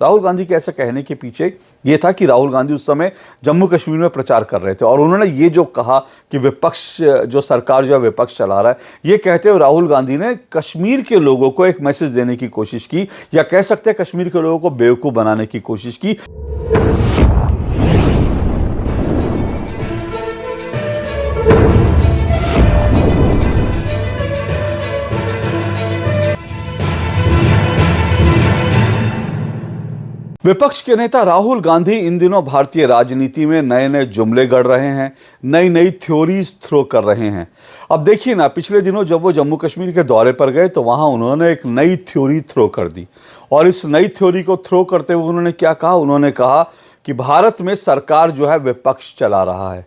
राहुल गांधी के ऐसा कहने के पीछे ये था कि राहुल गांधी उस समय जम्मू कश्मीर में प्रचार कर रहे थे और उन्होंने ये जो कहा कि विपक्ष जो सरकार जो है विपक्ष चला रहा है, ये कहते हुए राहुल गांधी ने कश्मीर के लोगों को एक मैसेज देने की कोशिश की, या कह सकते हैं कश्मीर के लोगों को बेवकूफ बनाने की कोशिश की। विपक्ष के नेता राहुल गांधी इन दिनों भारतीय राजनीति में नए नए जुमले गढ़ रहे हैं, नई नई थ्योरीज थ्रो कर रहे हैं। अब देखिए ना, पिछले दिनों जब वो जम्मू कश्मीर के दौरे पर गए तो वहां उन्होंने एक नई थ्योरी थ्रो कर दी, और इस नई थ्योरी को थ्रो करते हुए उन्होंने क्या कहा? उन्होंने कहा कि भारत में सरकार जो है विपक्ष चला रहा है।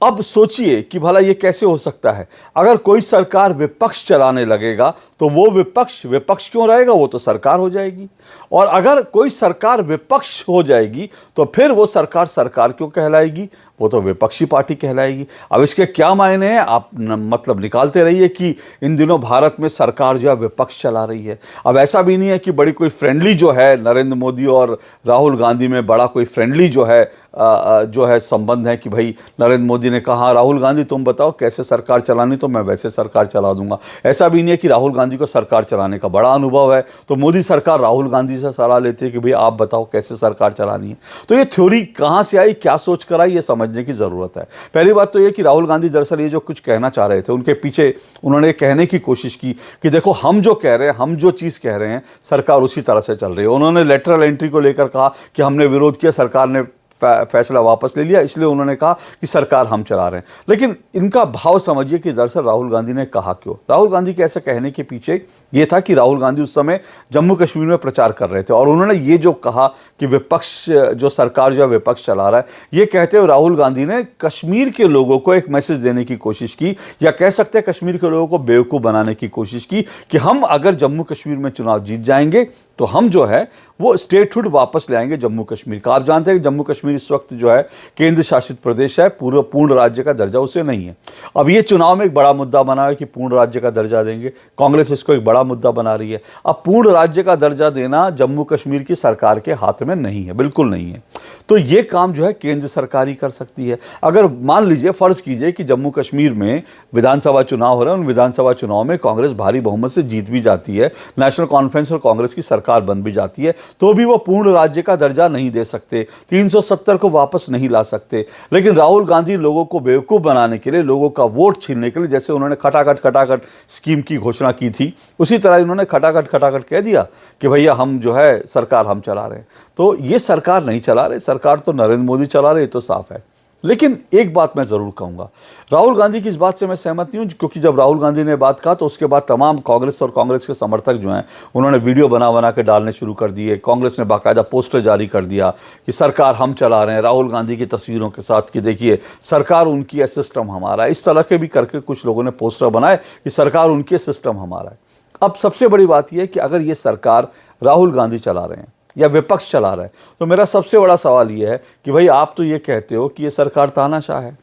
अब सोचिए कि भला ये कैसे हो सकता है? अगर कोई सरकार विपक्ष चलाने लगेगा तो वो विपक्ष क्यों रहेगा? वो तो सरकार हो जाएगी। और अगर कोई सरकार विपक्ष हो जाएगी तो फिर वो सरकार क्यों कहलाएगी? वो तो विपक्षी पार्टी कहलाएगी। अब इसके क्या मायने हैं? आप मतलब निकालते रहिए कि इन दिनों भारत में सरकार जो है विपक्ष चला रही है। अब ऐसा भी नहीं है कि बड़ी कोई फ्रेंडली जो है नरेंद्र मोदी और राहुल गांधी में बड़ा कोई फ्रेंडली जो है संबंध है कि भाई नरेंद्र मोदी ने कहा राहुल गांधी तुम बताओ कैसे सरकार चलानी, तो मैं वैसे सरकार चला दूंगा। ऐसा भी नहीं है कि राहुल गांधी को सरकार चलाने का बड़ा अनुभव है तो मोदी सरकार राहुल गांधी से सलाह लेती है कि भाई आप बताओ कैसे सरकार चलानी है। तो ये थ्योरी कहां से आई, क्या सोच कर आई, ये समझने की जरूरत है। पहली बात तो ये कि राहुल गांधी दरअसल ये जो कुछ कहना चाह रहे थे उनके पीछे उन्होंने कहने की कोशिश की कि देखो हम जो कह रहे हैं, हम जो चीज कह रहे हैं सरकार उसी तरह से चल रही है। उन्होंने लेटरल एंट्री को लेकर कहा कि हमने विरोध किया, सरकार ने फैसला वापस ले लिया, इसलिए उन्होंने कहा कि सरकार हम चला रहे हैं। लेकिन इनका भाव समझिए कि दरअसल राहुल गांधी ने कहा क्यों। राहुल गांधी के ऐसे कहने के पीछे यह था कि राहुल गांधी उस समय जम्मू कश्मीर में प्रचार कर रहे थे और उन्होंने ये जो कहा कि विपक्ष जो सरकार जो है विपक्ष चला रहा है, ये कहते हुए राहुल गांधी ने कश्मीर के लोगों को एक मैसेज देने की कोशिश की, या कह सकते हैं कश्मीर के लोगों को बेवकूफ बनाने की कोशिश की कि हम अगर जम्मू कश्मीर में चुनाव जीत जाएंगे तो हम जो है वो स्टेटहुड वापस ले आएंगे जम्मू कश्मीर का। आप जानते हैं कि जम्मू कश्मीर इस वक्त जो है केंद्र शासित प्रदेश है, पूर्ण राज्य का दर्जा उसे नहीं है। अब ये चुनाव में एक बड़ा मुद्दा बना है कि पूर्ण राज्य का दर्जा देंगे, कांग्रेस इसको एक बड़ा मुद्दा बना रही है। अब पूर्ण राज्य का दर्जा देना जम्मू कश्मीर की सरकार के हाथ में नहीं है, बिल्कुल नहीं है। तो ये काम जो है केंद्र सरकार ही कर सकती है। अगर मान लीजिए, फर्ज कीजिए कि जम्मू कश्मीर में विधानसभा चुनाव हो रहे हैं, उन विधानसभा चुनाव में कांग्रेस भारी बहुमत से जीत भी जाती है, नेशनल कॉन्फ्रेंस और कांग्रेस की सरकार बन भी जाती है, तो भी वो पूर्ण राज्य का दर्जा नहीं दे सकते, 370 को वापस नहीं ला सकते। लेकिन राहुल गांधी लोगों को बेवकूफ बनाने के लिए, लोगों का वोट छीनने के लिए, जैसे उन्होंने खटाखट स्कीम की घोषणा की थी, उसी तरह इन्होंने खटाखट कह दिया कि भैया हम जो है सरकार हम चला रहे हैं। तो ये सरकार नहीं चला रहे, सरकार तो नरेंद्र मोदी चला रहे, तो साफ है। लेकिन एक बात मैं जरूर कहूंगा, राहुल गांधी की इस बात से मैं सहमत नहीं हूं, क्योंकि जब राहुल गांधी ने बात कहा तो उसके बाद तमाम कांग्रेस और कांग्रेस के समर्थक जो हैं उन्होंने वीडियो बना के डालने शुरू कर दिए। कांग्रेस ने बाकायदा पोस्टर जारी कर दिया कि सरकार हम चला रहे हैं, राहुल गांधी की तस्वीरों के साथ कि देखिए सरकार उनकी है, सिस्टम हमारा है। इस तरह के भी करके कुछ लोगों ने पोस्टर बनाए कि सरकार उनकी है, सिस्टम हमारा है। अब सबसे बड़ी बात यह है कि अगर ये सरकार राहुल गांधी चला रहे हैं या विपक्ष चला रहा है, तो मेरा सबसे बड़ा सवाल यह है कि भाई आप तो ये कहते हो कि ये सरकार तानाशाह है,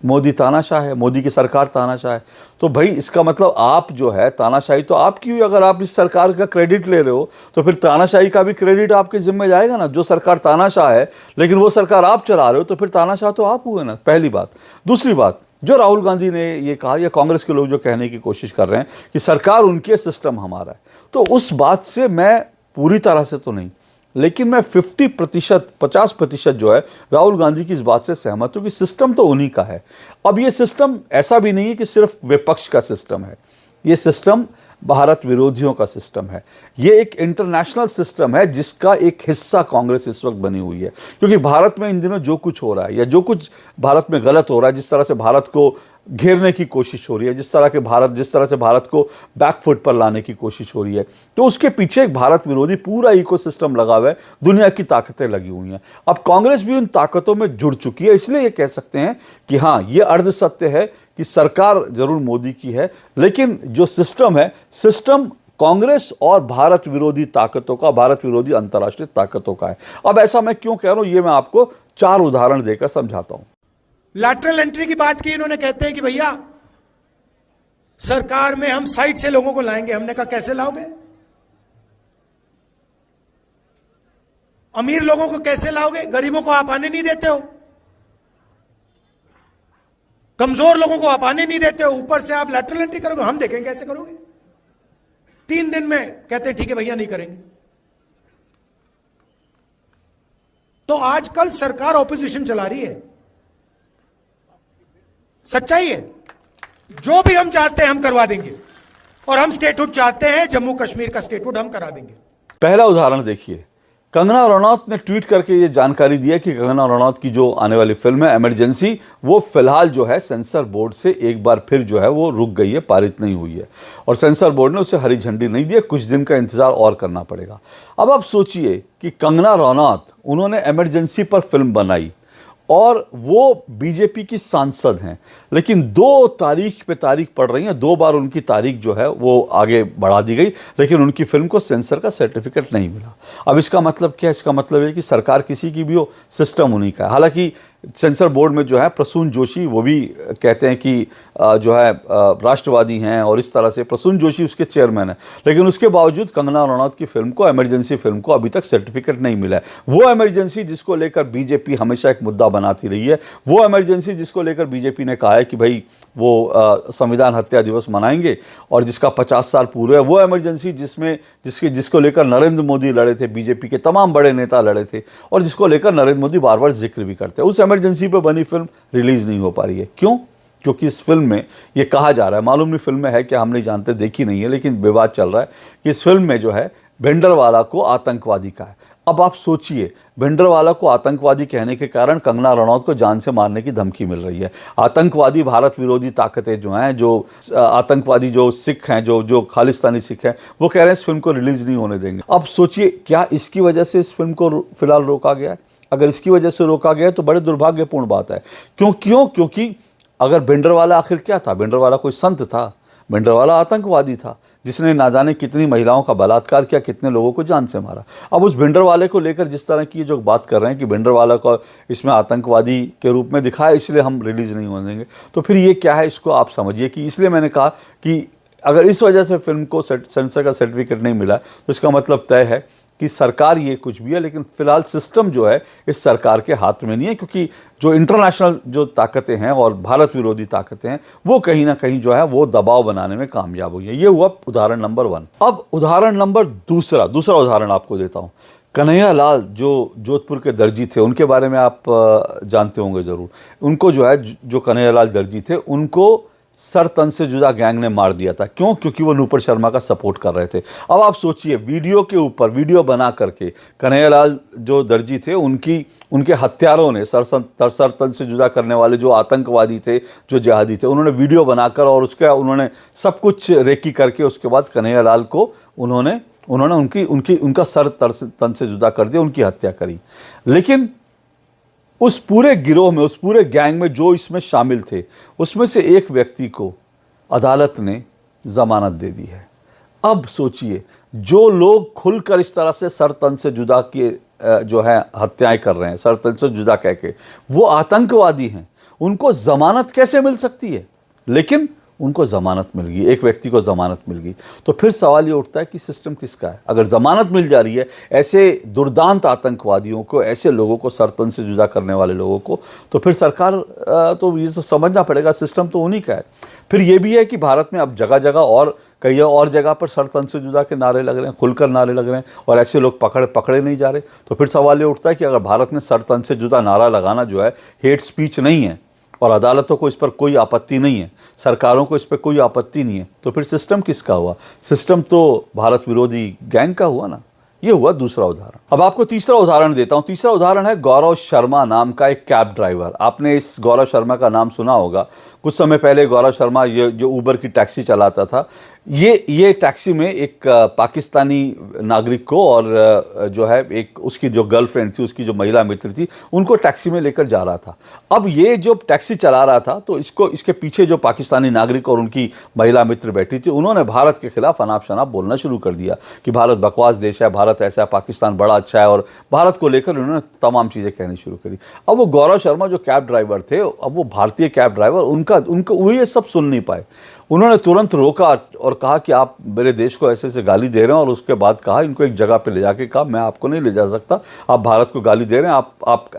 मोदी तानाशाह है, मोदी की सरकार तानाशाह है, तो भाई इसका मतलब आप जो है तानाशाही तो आपकी हुई। अगर आप इस सरकार का क्रेडिट ले रहे हो तो फिर तानाशाही का भी क्रेडिट आपके जिम्मे जाएगा ना। जो सरकार तानाशाह है लेकिन वो सरकार आप चला रहे हो तो फिर तानाशाह तो आप हुए ना, पहली बात। दूसरी बात, जो राहुल गांधी ने ये कहा या कांग्रेस के लोग जो कहने की कोशिश कर रहे हैं कि सरकार उनकी, सिस्टम हमारा है, तो उस बात से मैं पूरी तरह से तो नहीं, लेकिन मैं 50% जो है राहुल गांधी की इस बात से सहमत हूं कि सिस्टम तो उन्हीं का है। अब ये सिस्टम ऐसा भी नहीं है कि सिर्फ विपक्ष का सिस्टम है, ये सिस्टम भारत विरोधियों का सिस्टम है, ये एक इंटरनेशनल सिस्टम है जिसका एक हिस्सा कांग्रेस इस वक्त बनी हुई है। क्योंकि भारत में इन दिनों जो कुछ हो रहा है या जो कुछ भारत में गलत हो रहा है, जिस तरह से भारत को घेरने की कोशिश हो रही है, जिस तरह से भारत को बैकफुट पर लाने की कोशिश हो रही है, तो उसके पीछे एक भारत विरोधी पूरा इकोसिस्टम लगा हुआ है, दुनिया की ताकतें लगी हुई हैं। अब कांग्रेस भी उन ताकतों में जुड़ चुकी है, इसलिए ये कह सकते हैं कि हाँ, ये अर्ध सत्य है कि सरकार जरूर मोदी की है, लेकिन जो सिस्टम है, सिस्टम कांग्रेस और भारत विरोधी ताकतों का, भारत विरोधी अंतर्राष्ट्रीय ताकतों का है। अब ऐसा मैं क्यों कह रहा हूं, ये मैं आपको 4 उदाहरण देकर समझाता हूं। लैटरल एंट्री की बात की, इन्होंने कहते हैं कि भैया सरकार में हम साइड से लोगों को लाएंगे। हमने कहा कैसे लाओगे? अमीर लोगों को कैसे लाओगे? गरीबों को आप आने नहीं देते हो, कमजोर लोगों को आप आने नहीं देते हो, ऊपर से आप लैटरल एंट्री करोगे। हम देखेंगे कैसे करोगे। 3 दिन में कहते हैं ठीक है भैया नहीं करेंगे। तो आजकल सरकार ऑपोजिशन चला रही है, सच्चाई है। जो भी हम चाहते हैं हम करवा देंगे, और हम स्टेटहुड चाहते हैं, जम्मू कश्मीर का स्टेटहुड हम करा देंगे। पहला उदाहरण देखिए, कंगना रनौत ने ट्वीट करके ये जानकारी दी है कि कंगना रनौत की जो आने वाली फिल्म है इमरजेंसी, वो फिलहाल जो है सेंसर बोर्ड से एक बार फिर जो है वो रुक गई है, पारित नहीं हुई है, और सेंसर बोर्ड ने उसे हरी झंडी नहीं दी है। कुछ दिन का इंतजार और करना पड़ेगा। अब आप सोचिए कि कंगना रनौत, उन्होंने इमरजेंसी पर फिल्म बनाई और वो बीजेपी की सांसद हैं, लेकिन 2 तारीख पे तारीख पड़ रही है, 2 बार उनकी तारीख जो है वो आगे बढ़ा दी गई, लेकिन उनकी फिल्म को सेंसर का सर्टिफिकेट नहीं मिला। अब इसका मतलब क्या है? इसका मतलब है कि सरकार किसी की भी हो, सिस्टम उन्हीं का है। हालांकि सेंसर बोर्ड में जो है प्रसून जोशी, वो भी कहते हैं कि जो है राष्ट्रवादी हैं, और इस तरह से प्रसून जोशी उसके चेयरमैन हैं, लेकिन उसके बावजूद कंगना रनौत की फिल्म को, इमरजेंसी फिल्म को अभी तक सर्टिफिकेट नहीं मिला है। वो इमरजेंसी जिसको लेकर बीजेपी हमेशा एक मुद्दा बनाती रही है, वो इमरजेंसी जिसको लेकर बीजेपी ने कहा है कि भाई वो संविधान हत्या दिवस मनाएंगे और जिसका 50 साल पूरे है, वो इमरजेंसी जिसको लेकर नरेंद्र मोदी लड़े थे, बीजेपी के तमाम बड़े नेता लड़े थे, और जिसको लेकर नरेंद्र मोदी बार बार जिक्र भी करते हैं, उस इमरजेंसी पर बनी फिल्म रिलीज नहीं हो पा रही है। क्यों? क्योंकि इस फिल्म में ये कहा जा रहा है, मालूम नहीं फिल्म में है क्या, हम नहीं जानते, देखी नहीं है, लेकिन विवाद चल रहा है कि इस फिल्म में जो है भिंडरवाला को आतंकवादी का है। अब आप सोचिए, भिंडरवाला को आतंकवादी कहने के कारण कंगना रनौत को जान से मारने की धमकी मिल रही है। आतंकवादी, भारत विरोधी ताकतें जो हैं, जो आतंकवादी जो सिख हैं, जो खालिस्तानी सिख हैं, वो कह रहे हैं इस फिल्म को रिलीज नहीं होने देंगे। अब सोचिए, क्या इसकी वजह से इस फिल्म को फिलहाल रोका गया है? अगर इसकी वजह से रोका गया है तो बड़े दुर्भाग्यपूर्ण बात है। क्योंकि अगर भिंडरवाला आखिर क्या था? भिंडरवाला कोई संत था? भिंडरवाला आतंकवादी था जिसने ना जाने कितनी महिलाओं का बलात्कार किया, कितने लोगों को जान से मारा। अब उस भिंडरवाले को लेकर जिस तरह की जो बात कर रहे हैं कि भिंडरवाला को इसमें आतंकवादी के रूप में दिखाया, इसलिए हम रिलीज नहीं होने देंगे, तो फिर ये क्या है? इसको आप समझिए कि इसलिए मैंने कहा कि अगर इस वजह से फिल्म को सेंसर का सर्टिफिकेट नहीं मिला तो इसका मतलब तय है कि सरकार ये कुछ भी है, लेकिन फिलहाल सिस्टम जो है इस सरकार के हाथ में नहीं है, क्योंकि जो इंटरनेशनल जो ताकतें हैं और भारत विरोधी ताकतें हैं, वो कहीं ना कहीं जो है वो दबाव बनाने में कामयाब हुई है। ये हुआ उदाहरण नंबर 1। अब उदाहरण नंबर दूसरा उदाहरण आपको देता हूँ। कन्हैया लाल जो जोधपुर के दर्जी थे, उनके बारे में आप जानते होंगे ज़रूर। उनको जो है, जो कन्हैया लाल दर्जी थे, उनको सर तन से जुदा गैंग ने मार दिया था। क्यों? क्योंकि वो नूपुर शर्मा का सपोर्ट कर रहे थे। अब आप सोचिए, वीडियो के ऊपर वीडियो बना करके कन्हैयालाल जो दर्जी थे, उनके हत्यारों ने, सर तन से जुदा करने वाले जो आतंकवादी थे, जो जिहादी थे, उन्होंने वीडियो बनाकर और उसका उन्होंने सब कुछ रेकी करके उसके बाद कन्हैयालाल को उन्होंने उनका सर तन से जुदा कर दिया, उनकी हत्या करी। लेकिन उस पूरे गिरोह में, उस पूरे गैंग में जो इसमें शामिल थे, उसमें से एक व्यक्ति को अदालत ने जमानत दे दी है। अब सोचिए, जो लोग खुलकर इस तरह से सर तन से जुदा किए जो है हत्याएं कर रहे हैं, सर तन से जुदा कह के, वो आतंकवादी हैं, उनको जमानत कैसे मिल सकती है? लेकिन उनको जमानत मिल गई, एक व्यक्ति को जमानत मिल गई। तो फिर सवाल ये उठता है कि सिस्टम किसका है? अगर जमानत मिल जा रही है ऐसे दुर्दांत आतंकवादियों को, ऐसे लोगों को, सरतन से जुदा करने वाले लोगों को, तो फिर सरकार तो ये तो समझना पड़ेगा सिस्टम तो उन्हीं का है। फिर ये भी है कि भारत में अब जगह जगह और कई और जगह पर सरतन से जुदा के नारे लग रहे हैं, खुलकर नारे लग रहे हैं, और ऐसे लोग पकड़े नहीं जा रहे। तो फिर सवाल ये उठता है कि अगर भारत में सरतन से जुदा नारा लगाना जो है हेट स्पीच नहीं है, और अदालतों को इस पर कोई आपत्ति नहीं है, सरकारों को इस पर कोई आपत्ति नहीं है, तो फिर सिस्टम किसका हुआ? सिस्टम तो भारत विरोधी गैंग का हुआ ना। ये हुआ दूसरा उदाहरण। अब आपको तीसरा उदाहरण देता हूं। तीसरा उदाहरण है गौरव शर्मा नाम का एक कैब ड्राइवर। आपने इस गौरव शर्मा का नाम सुना होगा। कुछ समय पहले गौरव शर्मा ये जो उबर की टैक्सी चलाता था, ये टैक्सी में एक पाकिस्तानी नागरिक को और जो है एक उसकी जो गर्लफ्रेंड थी, उसकी जो महिला मित्र थी, उनको टैक्सी में लेकर जा रहा था। अब ये जो टैक्सी चला रहा था, तो इसके पीछे जो पाकिस्तानी नागरिक और उनकी महिला मित्र बैठी थी, उन्होंने भारत के खिलाफ अनाप शनाप बोलना शुरू कर दिया कि भारत बकवास देश है, भारत ऐसा है, पाकिस्तान बड़ा अच्छा है, और भारत को लेकर उन्होंने तमाम चीज़ें कहनी शुरू करी। अब वो गौरव शर्मा जो कैब ड्राइवर थे, अब वो भारतीय कैब ड्राइवर, उनको वो ये सब सुन नहीं पाए। उन्होंने तुरंत रोका और कहा कि आप मेरे देश को ऐसे ऐसे गाली दे रहे हैं, और उसके बाद कहा, इनको एक जगह पे ले जाके कहा, मैं आपको नहीं ले जा सकता, आप भारत को गाली दे रहे हैं,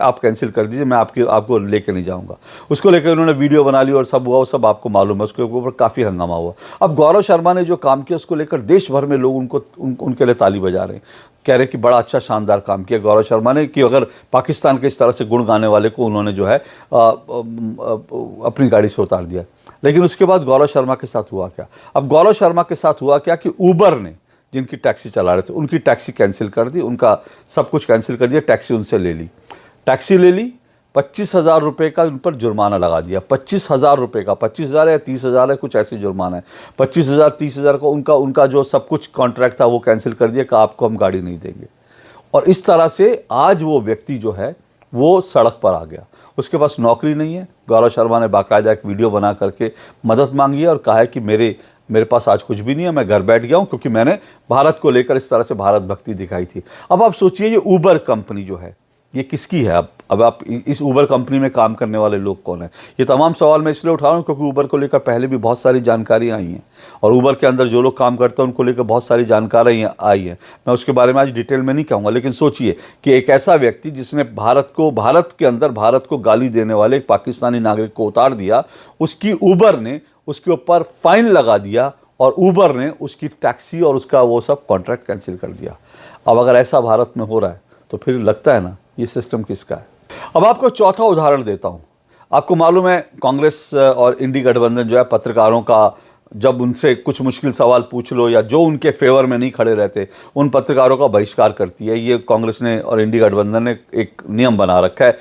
आप कैंसिल कर दीजिए, मैं आपको लेके नहीं जाऊंगा। उसको लेकर उन्होंने वीडियो बना ली और सब हुआ, वो सब आपको मालूम है, उसके ऊपर काफ़ी हंगामा हुआ। अब गौरव शर्मा ने जो काम किया उसको लेकर देश भर में लोग उनके लिए ताली बजा रहे हैं, कह रहे कि बड़ा अच्छा शानदार काम किया गौरव शर्मा ने, कि अगर पाकिस्तान के इस तरह से गुण गाने वाले को उन्होंने जो है अपनी गाड़ी से उतार दिया। लेकिन उसके बाद गौरव शर्मा के साथ हुआ क्या? अब गौरव शर्मा के साथ हुआ क्या कि उबर ने, जिनकी टैक्सी चला रहे थे, उनकी टैक्सी कैंसिल कर दी, उनका सब कुछ कैंसिल कर दिया, टैक्सी उनसे ले ली, टैक्सी ले ली, 25,000 रुपये का उन पर जुर्माना लगा दिया। 25,000 रुपये का, 25,000 या 30,000 है, कुछ ऐसी जुर्माना है। 25,000 30,000 का उनका जो सब कुछ कॉन्ट्रैक्ट था वो कैंसिल कर दिया कि आपको हम गाड़ी नहीं देंगे। और इस तरह से आज वो व्यक्ति जो है वो सड़क पर आ गया, उसके पास नौकरी नहीं है। गौरव शर्मा ने बाकायदा एक वीडियो बना करके मदद मांगी है और कहा है कि मेरे पास आज कुछ भी नहीं है, मैं घर बैठ गया हूँ क्योंकि मैंने भारत को लेकर इस तरह से भारत भक्ति दिखाई थी। अब आप सोचिए, ये उबर कंपनी जो है ये किसकी है? अब आप इस उबर कंपनी में काम करने वाले लोग कौन है? ये तमाम सवाल मैं इसलिए उठा रहा हूँ क्योंकि उबर को लेकर पहले भी बहुत सारी जानकारियाँ आई हैं, और उबर के अंदर जो लोग काम करते हैं उनको लेकर बहुत सारी जानकारियाँ आई हैं। मैं उसके बारे में आज डिटेल में नहीं कहूँगा, लेकिन सोचिए कि एक ऐसा व्यक्ति जिसने भारत के अंदर भारत को गाली देने वाले एक पाकिस्तानी नागरिक को उतार दिया, उसकी उबर ने उसके ऊपर फाइन लगा दिया और उबर ने उसकी टैक्सी और उसका वो सब कॉन्ट्रैक्ट कैंसिल कर दिया। अब अगर ऐसा भारत में हो रहा है तो फिर लगता है ना ये सिस्टम किसका है। अब आपको चौथा उदाहरण देता हूं। आपको मालूम है कांग्रेस और इंडी गठबंधन जो है, पत्रकारों का जब उनसे कुछ मुश्किल सवाल पूछ लो या जो उनके फेवर में नहीं खड़े रहते उन पत्रकारों का बहिष्कार करती है। ये कांग्रेस ने और इंडी गठबंधन ने एक नियम बना रखा है,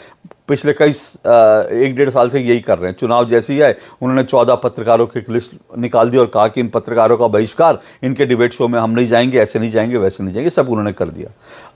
पिछले कई 1-1.5 साल से यही कर रहे हैं। चुनाव जैसे ही आए उन्होंने 14 पत्रकारों की एक लिस्ट निकाल दी और कहा कि इन पत्रकारों का बहिष्कार, इनके डिबेट शो में हम नहीं जाएंगे, ऐसे नहीं जाएंगे, वैसे नहीं जाएंगे, सब उन्होंने कर दिया।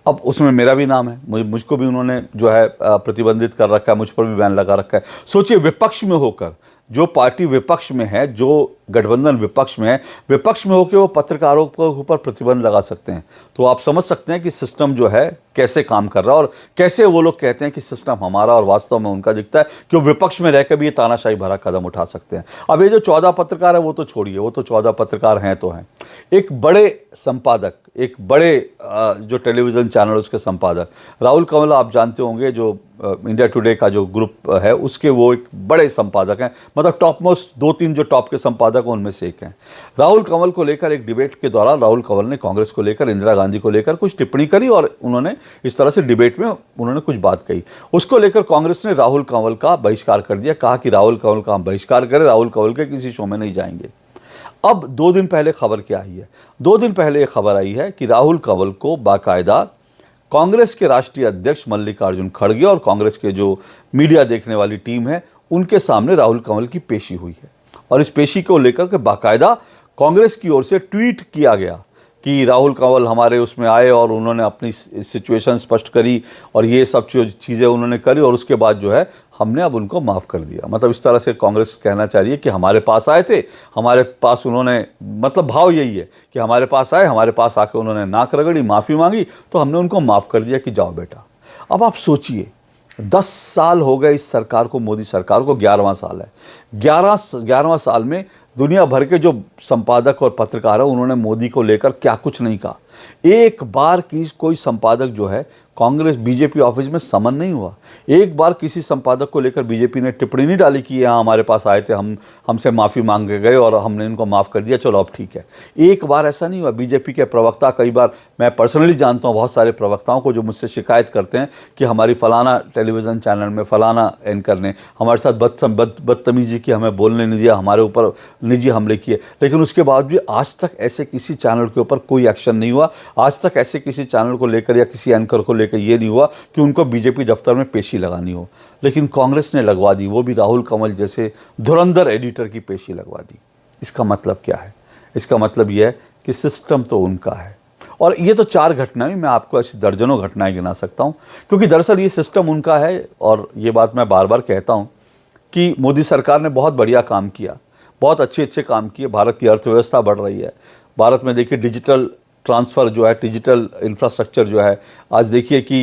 अब उसमें मेरा भी नाम है, मुझको भी उन्होंने जो है प्रतिबंधित कर रखा है, मुझ पर भी बैन लगा रखा है। सोचिए, विपक्ष में होकर, जो पार्टी विपक्ष में है, जो गठबंधन विपक्ष में है, विपक्ष में होकर वो पत्रकारों के ऊपर प्रतिबंध लगा सकते हैं। तो आप समझ सकते हैं कि सिस्टम जो है कैसे काम कर रहा है और कैसे वो लोग कहते हैं कि सिस्टम हमारा और वास्तव में उनका दिखता है कि वो विपक्ष में रहकर भी ये तानाशाही भरा कदम उठा सकते हैं। अब ये जो 14 पत्रकार है वो तो छोड़िए, वो तो 14 पत्रकार हैं तो हैं, एक बड़े संपादक, एक बड़े जो टेलीविज़न चैनल उसके संपादक राहुल कंवल, आप जानते होंगे, जो इंडिया टुडे का जो ग्रुप है उसके वो एक बड़े संपादक हैं, मतलब टॉप मोस्ट 2-3 जो टॉप के संपादक हैं उनमें से एक हैं। राहुल कंवल को लेकर एक डिबेट के दौरान राहुल कंवल ने कांग्रेस को लेकर, इंदिरा गांधी को लेकर कुछ टिप्पणी करी और उन्होंने इस तरह से डिबेट में उन्होंने कुछ बात कही। उसको लेकर कांग्रेस ने राहुल कंवल का बहिष्कार कर दिया, कहा कि राहुल कंवल का हम बहिष्कार करें, राहुल कंवल के किसी शो में नहीं जाएंगे। अब 2 दिन पहले खबर क्या आई है? 2 दिन पहले यह खबर आई है कि राहुल कंवल को बाकायदा कांग्रेस के राष्ट्रीय अध्यक्ष मल्लिकार्जुन खड़गे और कांग्रेस के जो मीडिया देखने वाली टीम है उनके सामने राहुल कंवल की पेशी हुई है, और इस पेशी को लेकर के बाकायदा कांग्रेस की ओर से ट्वीट किया गया कि राहुल कंवल हमारे उसमें आए और उन्होंने अपनी सिचुएशन स्पष्ट करी और ये सब चीज़ें उन्होंने करी, और उसके बाद जो है हमने अब उनको माफ़ कर दिया। मतलब इस तरह से कांग्रेस कहना चाह रही है कि हमारे पास आए थे, हमारे पास उन्होंने, मतलब भाव यही है कि हमारे पास आए, हमारे पास आके उन्होंने नाक रगड़ी, माफ़ी मांगी, तो हमने उनको माफ़ कर दिया कि जाओ बेटा। अब आप सोचिए, 10 साल हो गए इस सरकार को, मोदी सरकार को, 11वां साल है। 11वां साल में दुनिया भर के जो संपादक और पत्रकार हैं उन्होंने मोदी को लेकर क्या कुछ नहीं कहा। एक बार की कोई संपादक जो है कांग्रेस बीजेपी ऑफिस में समन नहीं हुआ। एक बार किसी संपादक को लेकर बीजेपी ने टिप्पणी नहीं डाली कि यहाँ हमारे पास आए थे, हमसे माफ़ी मांग के गए और हमने इनको माफ़ कर दिया, चलो अब ठीक है। एक बार ऐसा नहीं हुआ। बीजेपी के प्रवक्ता, कई बार मैं पर्सनली जानता हूँ बहुत सारे प्रवक्ताओं को जो मुझसे शिकायत करते हैं कि हमारी फ़लाना टेलीविज़न चैनल में फ़लाना एंकर ने हमारे साथ बदतमीजी की, हमें बोलने नहीं दिया, हमारे ऊपर निजी हमले किए, लेकिन उसके बाद भी आज तक ऐसे किसी चैनल के ऊपर कोई एक्शन नहीं हुआ। आज तक ऐसे किसी चैनल को लेकर या किसी एंकर को लेकर ये नहीं हुआ कि उनको बीजेपी दफ्तर में पेशी लगानी हो, लेकिन कांग्रेस ने लगवा दी, वो भी राहुल कंवल जैसे धुरंधर एडिटर की पेशी लगवा दी। इसका मतलब क्या है? इसका मतलब यह है कि सिस्टम तो उनका है। और ये तो 4 घटनाएं, मैं आपको ऐसी दर्जनों घटनाएं गिना सकता हूं, क्योंकि दरअसल ये सिस्टम उनका है। और ये बात मैं बार बार कहता हूं कि मोदी सरकार ने बहुत बढ़िया काम किया, बहुत अच्छे काम किए। भारत की अर्थव्यवस्था बढ़ रही है। भारत में देखिए डिजिटल ट्रांसफ़र जो है, डिजिटल इंफ्रास्ट्रक्चर जो है, आज देखिए कि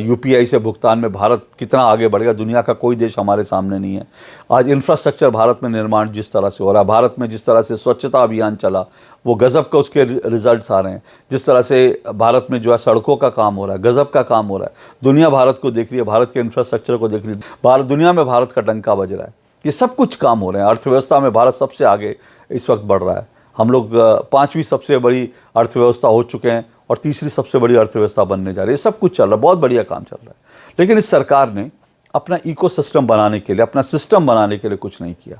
यूपीआई से भुगतान में भारत कितना आगे बढ़ गया। दुनिया का कोई देश हमारे सामने नहीं है। आज इंफ्रास्ट्रक्चर भारत में निर्माण जिस तरह से हो रहा है, भारत में जिस तरह से स्वच्छता अभियान चला, वो गज़ब का उसके रिजल्ट्स आ रहे हैं। जिस तरह से भारत में जो है सड़कों का काम हो रहा है, गज़ब का काम हो रहा है। दुनिया भारत को देख रही है, भारत के इंफ्रास्ट्रक्चर को देख रही है, भारत दुनिया में भारत का डंका बज रहा है। ये सब कुछ काम हो रहे हैं। अर्थव्यवस्था में भारत सबसे आगे इस वक्त बढ़ रहा है। हम लोग 5वीं सबसे बड़ी अर्थव्यवस्था हो चुके हैं और 3री सबसे बड़ी अर्थव्यवस्था बनने जा रही है। सब कुछ चल रहा है, बहुत बढ़िया काम चल रहा है। लेकिन इस सरकार ने अपना इकोसिस्टम बनाने के लिए, अपना सिस्टम बनाने के लिए कुछ नहीं किया।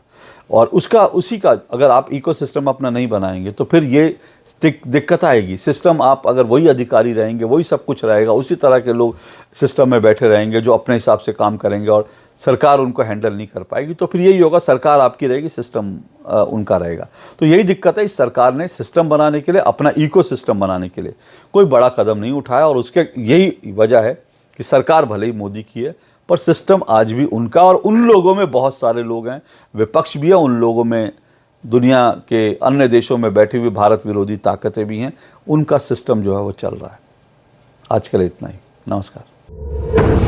और उसी का अगर आप इकोसिस्टम अपना नहीं बनाएंगे तो फिर ये दिक्कत आएगी। सिस्टम आप अगर वही अधिकारी रहेंगे, वही सब कुछ रहेगा, उसी तरह के लोग सिस्टम में बैठे रहेंगे जो अपने हिसाब से काम करेंगे और सरकार उनको हैंडल नहीं कर पाएगी, तो फिर यही होगा, सरकार आपकी रहेगी, सिस्टम उनका रहेगा। तो यही दिक्कत है। इस सरकार ने सिस्टम बनाने के लिए, अपना इकोसिस्टम बनाने के लिए कोई बड़ा कदम नहीं उठाया। और उसके यही वजह है कि सरकार भले ही मोदी की है, पर सिस्टम आज भी उनका। और उन लोगों में बहुत सारे लोग हैं, विपक्ष भी है, उन लोगों में दुनिया के अन्य देशों में बैठी हुई भारत विरोधी ताकतें भी हैं। उनका सिस्टम जो है वो चल रहा है। आज के लिए इतना ही। नमस्कार।